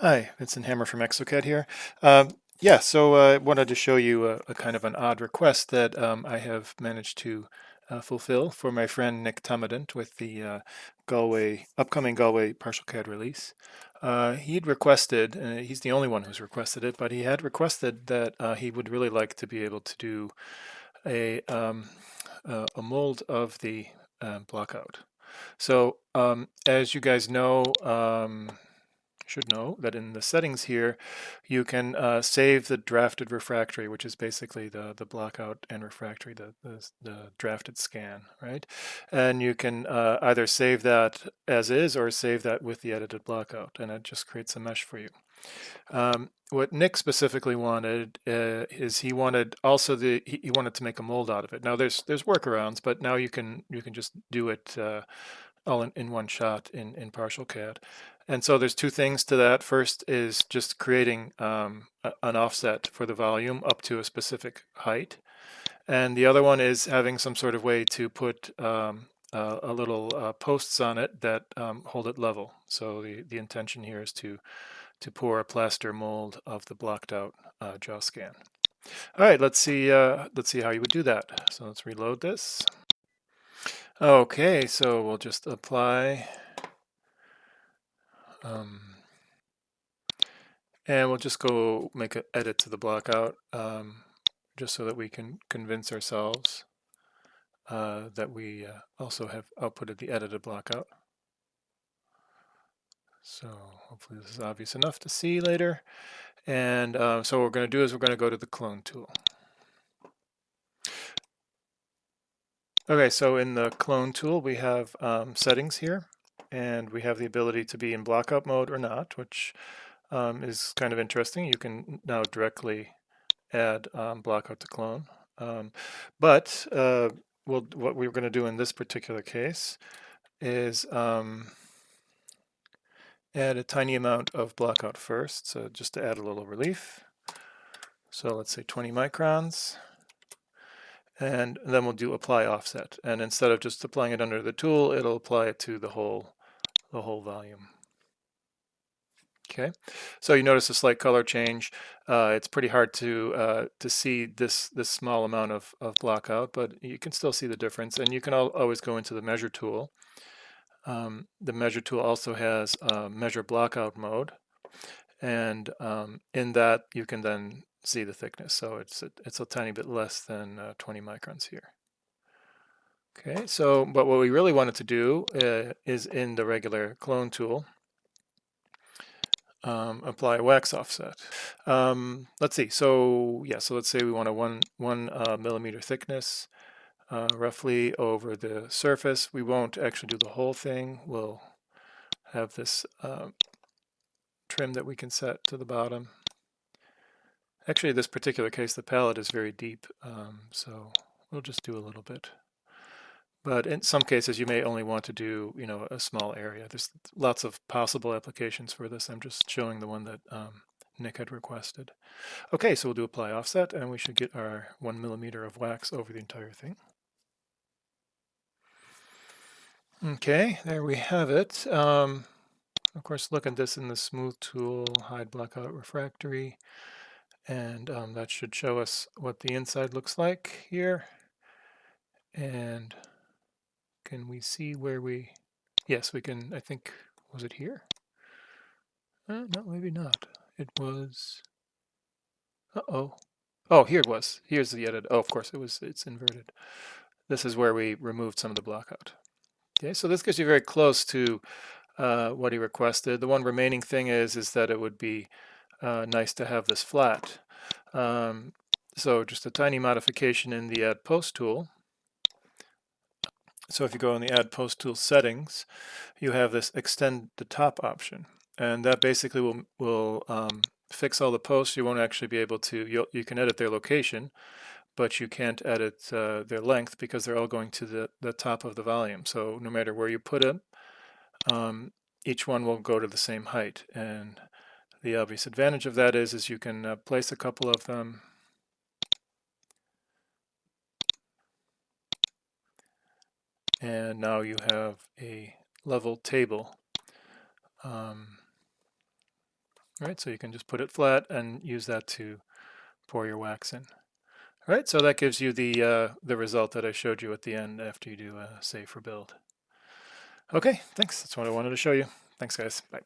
Hi, Vincent Hammer from ExoCAD here. So I wanted to show you a kind of an odd request that I have managed to fulfill for my friend Nik Tomident with the upcoming Galway partialCAD release. He'd requested, and he's the only one who's requested it, but he had requested that he would really like to be able to do a, um, a mold of the blockout. So as you guys know, should know that in the settings here, you can save the drafted refractory, which is basically the blockout and refractory, the drafted scan, right? And you can either save that as is or save that with the edited blockout, and it just creates a mesh for you. What Nick specifically wanted is he wanted also he wanted to make a mold out of it. Now there's workarounds, but now you can just do it all in one shot in partialCAD. And so there's two things to that. First is just creating an offset for the volume up to a specific height. And the other one is having some sort of way to put a little posts on it that hold it level. So the intention here is to pour a plaster mold of the blocked out jaw scan. All right, let's see how you would do that. So let's reload this. Okay, so we'll just apply, and we'll just go make an edit to the blockout, just so that we can convince ourselves that we also have outputted the edited blockout. So hopefully this is obvious enough to see later. And so what we're going to do is we're going to go to the clone tool. Okay, so in the clone tool we have settings here, and we have the ability to be in blockout mode or not, which is kind of interesting. You can now directly add blockout to clone. But what we're going to do in this particular case is add a tiny amount of blockout first, so just to add a little relief. So let's say 20 microns. And then we'll do apply offset. And instead of just applying it under the tool, it'll apply it to the whole volume. Okay, so you notice a slight color change. It's pretty hard to see this small amount of blockout, but you can still see the difference. And you can always go into the measure tool. The measure tool also has measure blockout mode, and in that you can then see the thickness. So it's a tiny bit less than 20 microns here. Okay, so but what we really wanted to do is in the regular clone tool, apply a wax offset. Let's see. So yeah, so let's say we want a one millimeter thickness, roughly over the surface. We won't actually do the whole thing. We'll have this trim that we can set to the bottom. Actually, in this particular case, the palette is very deep, so we'll just do a little bit. But in some cases, you may only want to do, a small area. There's lots of possible applications for this. I'm just showing the one that Nick had requested. Okay, so we'll do apply offset, and we should get our 1 millimeter of wax over the entire thing. Okay, there we have it. Of course, look at this in the smooth tool, hide blockout refractory, and that should show us what the inside looks like here. And can we see where we, yes, we can, I think, was it here? No, maybe not. It was, uh-oh. Oh, here it was. Here's the edit. Oh, of course, it's inverted. This is where we removed some of the blockout. Okay, so this gets you very close to what he requested. The one remaining thing is that it would be nice to have this flat. So just a tiny modification in the Add Post tool. So if you go in the Add Post tool settings, you have this Extend the Top option, and that basically will fix all the posts. You won't actually be able to, you can edit their location, but you can't edit their length because they're all going to the top of the volume. So no matter where you put it, each one will go to the same height. And the obvious advantage of that is you can place a couple of them. And now you have a level table All right, so you can just put it flat and use that to pour your wax in. All right, so that gives you the result that I showed you at the end after you do a save for build. Okay, thanks. That's what I wanted to show you. Thanks, guys. Bye.